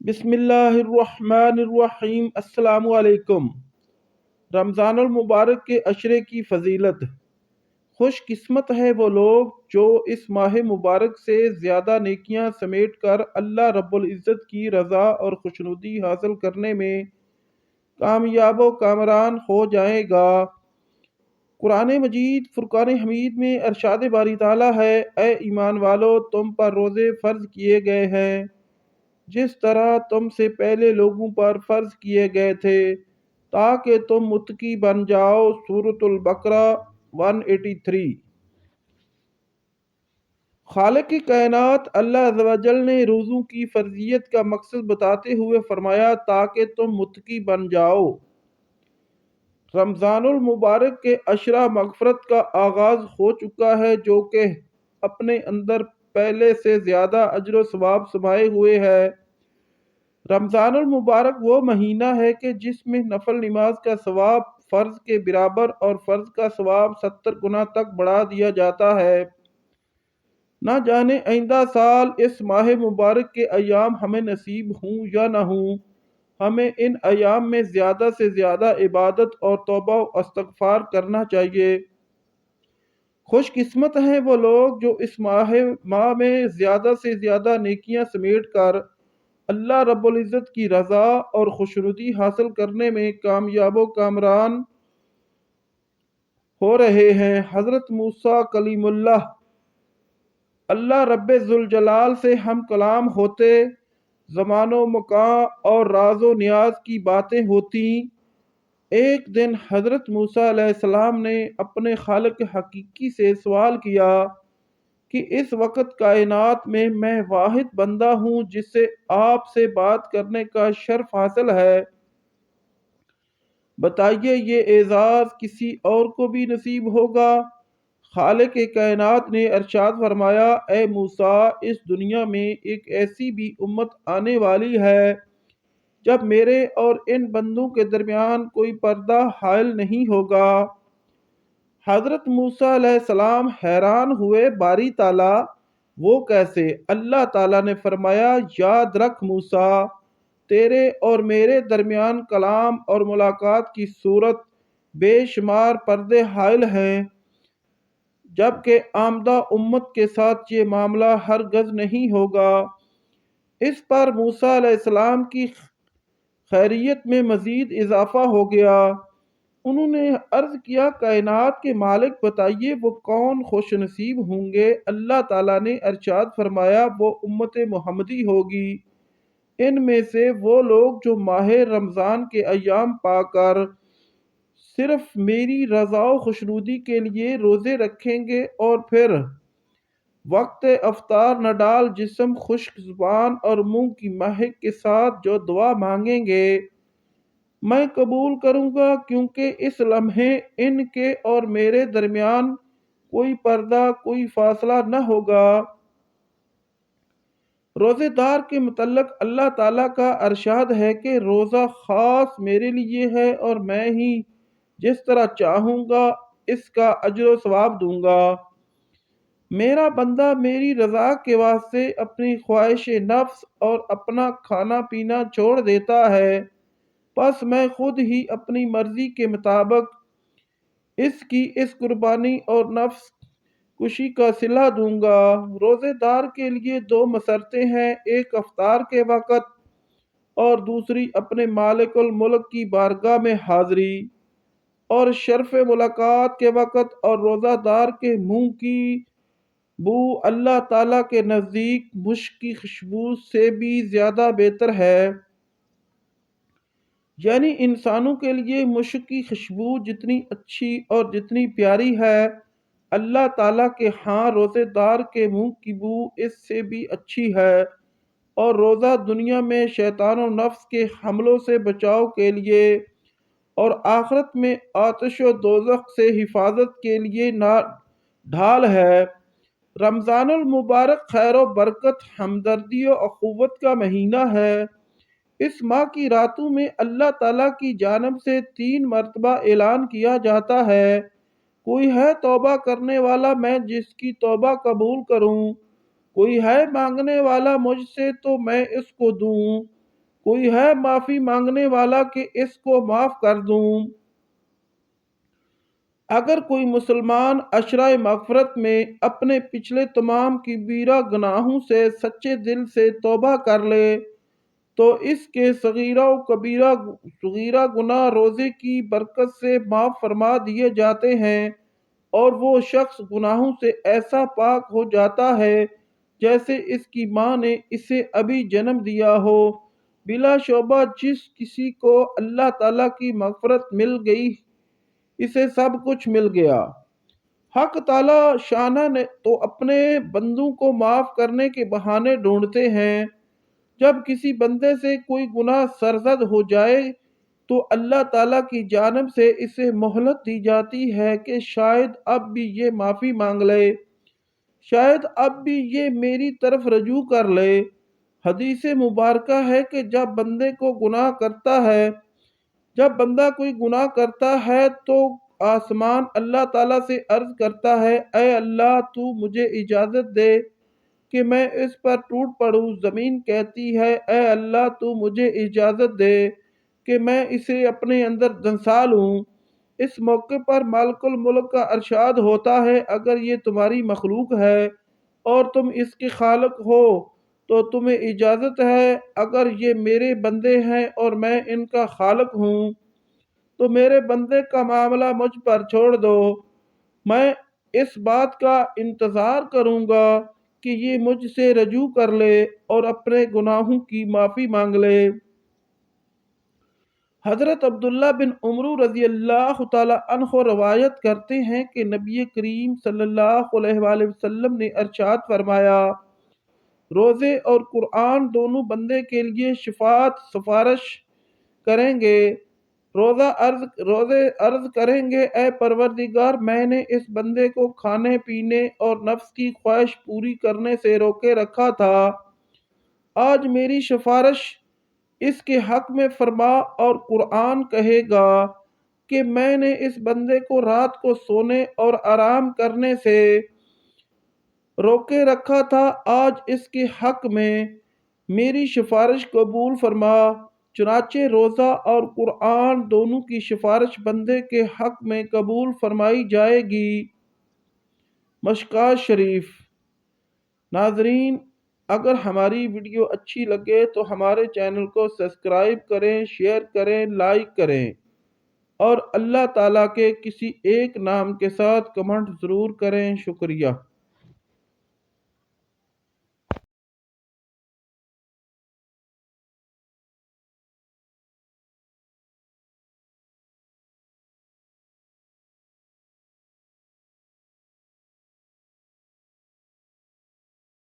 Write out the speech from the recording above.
بسم اللہ الرحمن الرحیم۔ السلام علیکم۔ رمضان المبارک کے عشرے کی فضیلت۔ خوش قسمت ہے وہ لوگ جو اس ماہ مبارک سے زیادہ نیکیاں سمیٹ کر اللہ رب العزت کی رضا اور خوشنودی حاصل کرنے میں کامیاب و کامران ہو جائے گا۔ قرآن مجید فرقان حمید میں ارشاد باری تعالیٰ ہے، اے ایمان والو، تم پر روزے فرض کیے گئے ہیں جس طرح تم سے پہلے لوگوں پر فرض کیے گئے تھے تاکہ تم متقی بن جاؤ۔ سورۃ البقرہ 183۔ خالق کی کائنات اللہ عز و جل نے روزوں کی فرضیت کا مقصد بتاتے ہوئے فرمایا تاکہ تم متقی بن جاؤ۔ رمضان المبارک کے عشرہ مغفرت کا آغاز ہو چکا ہے جو کہ اپنے اندر پہلے سے زیادہ اجر و ثواب سمائے ہوئے ہے۔ رمضان المبارک وہ مہینہ ہے کہ جس میں نفل نماز کا ثواب فرض کے برابر اور فرض کا ثواب 70 گنا تک بڑھا دیا جاتا ہے۔ نہ جانے آئندہ سال اس ماہ مبارک کے ایام ہمیں نصیب ہوں یا نہ ہوں، ہمیں ان ایام میں زیادہ سے زیادہ عبادت اور توبہ و استغفار کرنا چاہیے۔ خوش قسمت ہیں وہ لوگ جو اس ماہ میں زیادہ سے زیادہ نیکیاں سمیٹ کر اللہ رب العزت کی رضا اور خوشنودی حاصل کرنے میں کامیاب و کامران ہو رہے ہیں۔ حضرت موسیٰ کلیم اللہ رب ذوالجلال سے ہم کلام ہوتے، زمان و مکان اور راز و نیاز کی باتیں ہوتی۔ ایک دن حضرت موسیٰ علیہ السلام نے اپنے خالق حقیقی سے سوال کیا کہ اس وقت کائنات میں واحد بندہ ہوں جس سے آپ سے بات کرنے کا شرف حاصل ہے، بتائیے یہ اعزاز کسی اور کو بھی نصیب ہوگا؟ خالق کائنات نے ارشاد فرمایا، اے موسیٰ، اس دنیا میں ایک ایسی بھی امت آنے والی ہے جب میرے اور ان بندوں کے درمیان کوئی پردہ حائل نہیں ہوگا۔ حضرت موسیٰ علیہ السلام حیران ہوئے، باری تعالیٰ وہ کیسے؟ اللہ تعالیٰ نے فرمایا، یاد رکھ موسیٰ، تیرے اور میرے درمیان کلام اور ملاقات کی صورت بے شمار پردے حائل ہیں، جبکہ آمدہ امت کے ساتھ یہ معاملہ ہرگز نہیں ہوگا۔ اس پر موسیٰ علیہ السلام کی خیریت میں مزید اضافہ ہو گیا۔ انہوں نے عرض کیا، کائنات کے مالک بتائیے وہ کون خوش نصیب ہوں گے؟ اللہ تعالیٰ نے ارشاد فرمایا، وہ امت محمدی ہوگی۔ ان میں سے وہ لوگ جو ماہ رمضان کے ایام پا کر صرف میری رضا و خوشنودی کے لیے روزے رکھیں گے اور پھر وقت افطار نہ ڈال جسم خشک زبان اور منہ کی مہک کے ساتھ جو دعا مانگیں گے میں قبول کروں گا، کیونکہ اس لمحے ان کے اور میرے درمیان کوئی پردہ، کوئی فاصلہ نہ ہوگا۔ روزے دار کے متعلق اللہ تعالیٰ کا ارشاد ہے کہ روزہ خاص میرے لیے ہے اور میں ہی جس طرح چاہوں گا اس کا اجر و ثواب دوں گا۔ میرا بندہ میری رضا کے واسطے اپنی خواہش نفس اور اپنا کھانا پینا چھوڑ دیتا ہے، پس میں خود ہی اپنی مرضی کے مطابق اس کی اس قربانی اور نفس کشی کا صلہ دوں گا۔ روزے دار کے لیے دو مسرتیں ہیں، ایک افطار کے وقت اور دوسری اپنے مالک الملک کی بارگاہ میں حاضری اور شرف ملاقات کے وقت، اور روزہ دار کے منہ کی بو اللہ تعالیٰ کے نزدیک مشک کی خوشبو سے بھی زیادہ بہتر ہے۔ یعنی انسانوں کے لیے مشک کی خوشبو جتنی اچھی اور جتنی پیاری ہے، اللہ تعالیٰ کے ہاں روزے دار کے منہ کی بو اس سے بھی اچھی ہے۔ اور روزہ دنیا میں شیطان و نفس کے حملوں سے بچاؤ کے لیے اور آخرت میں آتش و دوزخ سے حفاظت کے لیے ڈھال ہے۔ رمضان المبارک خیر و برکت، ہمدردی و اخوت کا مہینہ ہے۔ اس ماہ کی راتوں میں اللہ تعالیٰ کی جانب سے 3 مرتبہ اعلان کیا جاتا ہے، کوئی ہے توبہ کرنے والا میں جس کی توبہ قبول کروں، کوئی ہے مانگنے والا مجھ سے تو میں اس کو دوں۔ کوئی ہے معافی مانگنے والا کہ اس کو معاف کر دوں؟ اگر کوئی مسلمان عشرہ مغفرت میں اپنے پچھلے تمام کبیرہ گناہوں سے سچے دل سے توبہ کر لے تو اس کے صغیرہ گناہ روزے کی برکت سے معاف فرما دیے جاتے ہیں، اور وہ شخص گناہوں سے ایسا پاک ہو جاتا ہے جیسے اس کی ماں نے اسے ابھی جنم دیا ہو۔ بلا شبہ جس کسی کو اللہ تعالیٰ کی مغفرت مل گئی اسے سب کچھ مل گیا۔ حق تعالی شانہ نے تو اپنے بندوں کو معاف کرنے کے بہانے ڈھونڈتے ہیں۔ جب کسی بندے سے کوئی گناہ سرزد ہو جائے تو اللہ تعالیٰ کی جانب سے اسے مہلت دی جاتی ہے کہ شاید اب بھی یہ معافی مانگ لے، شاید اب بھی یہ میری طرف رجوع کر لے۔ حدیث مبارکہ ہے کہ جب بندہ کوئی گناہ کرتا ہے تو آسمان اللہ تعالیٰ سے عرض کرتا ہے، اے اللہ تو مجھے اجازت دے کہ میں اس پر ٹوٹ پڑوں۔ زمین کہتی ہے، اے اللہ تو مجھے اجازت دے کہ میں اسے اپنے اندر دھنسا لوں۔ اس موقع پر مالک الملک کا ارشاد ہوتا ہے، اگر یہ تمہاری مخلوق ہے اور تم اس کے خالق ہو تو تمہیں اجازت ہے، اگر یہ میرے بندے ہیں اور میں ان کا خالق ہوں تو میرے بندے کا معاملہ مجھ پر چھوڑ دو۔ میں اس بات کا انتظار کروں گا کہ یہ مجھ سے رجوع کر لے اور اپنے گناہوں کی معافی مانگ لے۔ حضرت عبداللہ بن عمر رضی اللہ تعالی عنہ روایت کرتے ہیں کہ نبی کریم صلی اللہ علیہ وآلہ وسلم نے ارشاد فرمایا، روزے اور قرآن دونوں بندے کے لیے شفاعت سفارش کریں گے۔ روزے عرض کریں گے، اے پروردگار، میں نے اس بندے کو کھانے پینے اور نفس کی خواہش پوری کرنے سے روکے رکھا تھا، آج میری سفارش اس کے حق میں فرما۔ اور قرآن کہے گا کہ میں نے اس بندے کو رات کو سونے اور آرام کرنے سے روکے رکھا تھا، آج اس کے حق میں میری سفارش قبول فرما۔ چنانچہ روزہ اور قرآن دونوں کی سفارش بندے کے حق میں قبول فرمائی جائے گی۔ مشکوٰۃ شریف۔ ناظرین، اگر ہماری ویڈیو اچھی لگے تو ہمارے چینل کو سبسکرائب کریں، شیئر کریں، لائک کریں، اور اللہ تعالیٰ کے کسی ایک نام کے ساتھ کمنٹ ضرور کریں۔ شکریہ۔